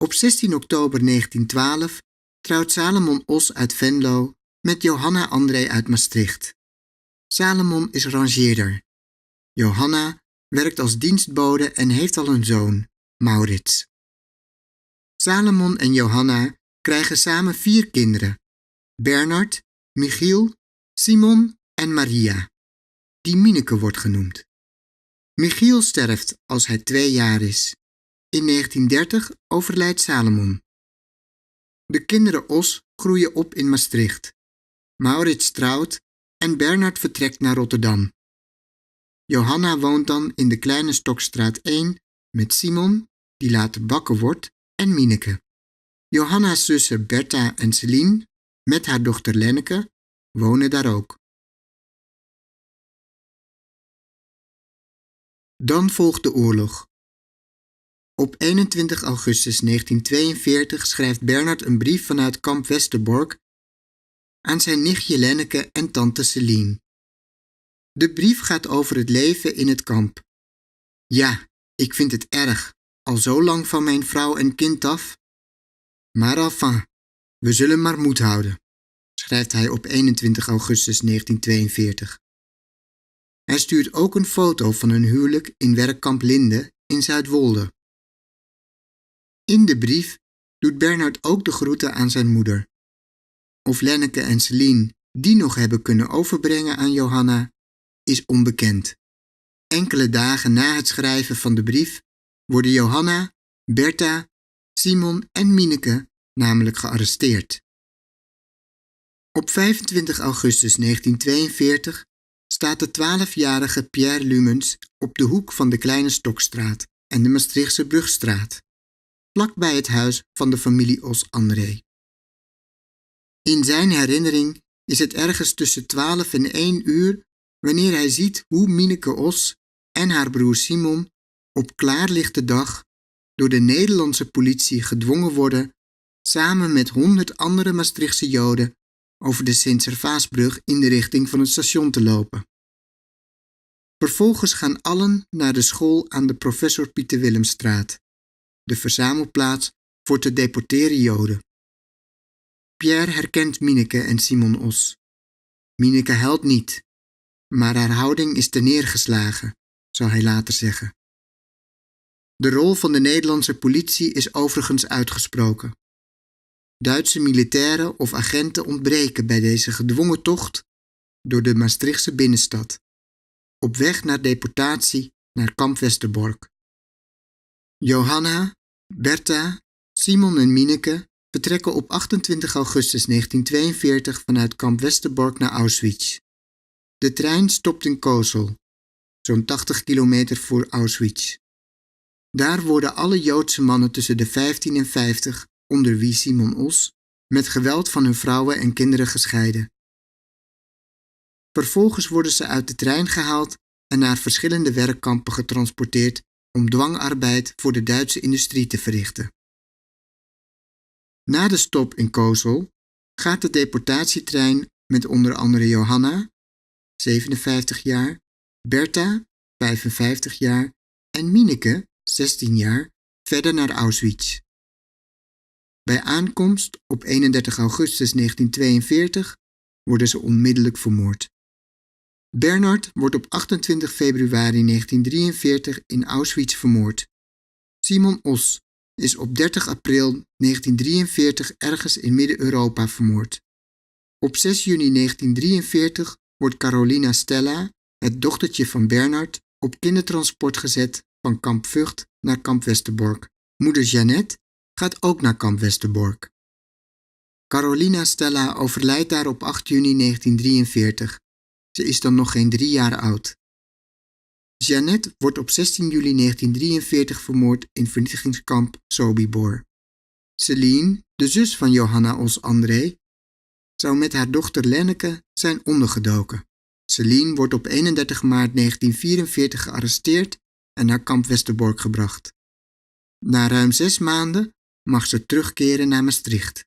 Op 16 oktober 1912 trouwt Salomon Os uit Venlo met Johanna André uit Maastricht. Salomon is rangeerder. Johanna werkt als dienstbode en heeft al een zoon, Maurits. Salomon en Johanna krijgen samen 4 kinderen: Bernard, Michiel, Simon en Maria, die Mineke wordt genoemd. Michiel sterft als hij 2 jaar is. In 1930 overlijdt Salomon. De kinderen Os groeien op in Maastricht. Maurits trouwt en Bernard vertrekt naar Rotterdam. Johanna woont dan in de kleine Stokstraat 1 met Simon, die later bakker wordt, en Mineke. Johanna's zussen Bertha en Celine, met haar dochter Lenneke, wonen daar ook. Dan volgt de oorlog. Op 21 augustus 1942 schrijft Bernard een brief vanuit kamp Westerbork aan zijn nichtje Lenneke en tante Celine. De brief gaat over het leven in het kamp. Ja, ik vind het erg, al zo lang van mijn vrouw en kind af. Maar enfin, we zullen maar moed houden, schrijft hij op 21 augustus 1942. Hij stuurt ook een foto van hun huwelijk in werkkamp Linde in Zuidwolde. In de brief doet Bernard ook de groeten aan zijn moeder. Of Lenneke en Celine die nog hebben kunnen overbrengen aan Johanna, is onbekend. Enkele dagen na het schrijven van de brief worden Johanna, Bertha, Simon en Mineke namelijk gearresteerd. Op 25 augustus 1942 staat de 12-jarige Pierre Lumens op de hoek van de Kleine Stokstraat en de Maastrichtse Brugstraat, vlakbij het huis van de familie Os-André. In zijn herinnering is het ergens tussen 12 en 1 uur wanneer hij ziet hoe Mineke Os en haar broer Simon op klaarlichte dag door de Nederlandse politie gedwongen worden samen met 100 andere Maastrichtse Joden over de Sint-Servaasbrug in de richting van het station te lopen. Vervolgens gaan allen naar de school aan de Professor Pieter Willemstraat, de verzamelplaats voor te deporteren Joden. Pierre herkent Mineke en Simon Os. Mineke huilt niet, maar haar houding is terneergeslagen, zal hij later zeggen. De rol van de Nederlandse politie is overigens uitgesproken. Duitse militairen of agenten ontbreken bij deze gedwongen tocht door de Maastrichtse binnenstad, op weg naar deportatie naar kamp Westerbork. Johanna, Bertha, Simon en Mineke vertrekken op 28 augustus 1942 vanuit kamp Westerbork naar Auschwitz. De trein stopt in Kozl, zo'n 80 kilometer voor Auschwitz. Daar worden alle Joodse mannen tussen de 15 en 50, onder wie Simon Os, met geweld van hun vrouwen en kinderen gescheiden. Vervolgens worden ze uit de trein gehaald en naar verschillende werkkampen getransporteerd om dwangarbeid voor de Duitse industrie te verrichten. Na de stop in Kozl gaat de deportatietrein met onder andere Johanna, 57 jaar, Bertha, 55 jaar en Mineke, 16 jaar, verder naar Auschwitz. Bij aankomst op 31 augustus 1942 worden ze onmiddellijk vermoord. Bernard wordt op 28 februari 1943 in Auschwitz vermoord. Simon Os is op 30 april 1943 ergens in Midden-Europa vermoord. Op 6 juni 1943 wordt Carolina Stella, het dochtertje van Bernard, op kindertransport gezet van kamp Vught naar kamp Westerbork. Moeder Jeannette gaat ook naar kamp Westerbork. Carolina Stella overlijdt daar op 8 juni 1943. Ze is dan nog geen 3 jaar oud. Jeannette wordt op 16 juli 1943 vermoord in vernietigingskamp Sobibor. Celine, de zus van Johanna Os-André, zou met haar dochter Lenneke zijn ondergedoken. Celine wordt op 31 maart 1944 gearresteerd en naar kamp Westerbork gebracht. Na ruim 6 maanden mag ze terugkeren naar Maastricht.